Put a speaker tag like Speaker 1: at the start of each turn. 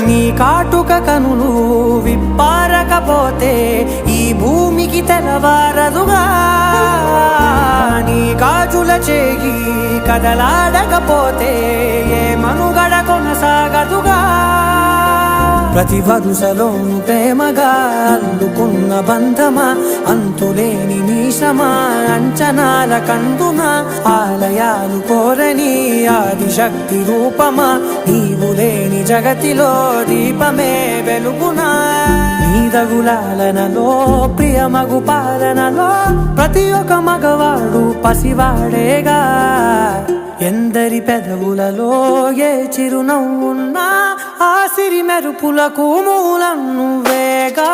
Speaker 1: నీ కాటుక కనులు విప్పారకపోతే ఈ భూమికి తెలవారదుగా నీ గాజుల చేయి కదలాడకపోతే ఏ మనుగడ కొనసాగదుగా ప్రతి వరుసలోను ప్రేమగా అల్లుకున్న బంధమా అంతులేని నీశమా అంచనాల కందున ఆలయాలు కోరని ఆదిశక్తి రూపమా నీవు లేని జగతిలో దీపమే వెలుగునా నీదగులాలనలో ప్రియమగు పాలనలో ప్రతి ఒక్క మగవాడు పసివాడేగా ఎందరి పెదవులలో ఏ చిరునవ్వున్నా ఆ సిరి మెరుపులకు మూలం నువ్వేగా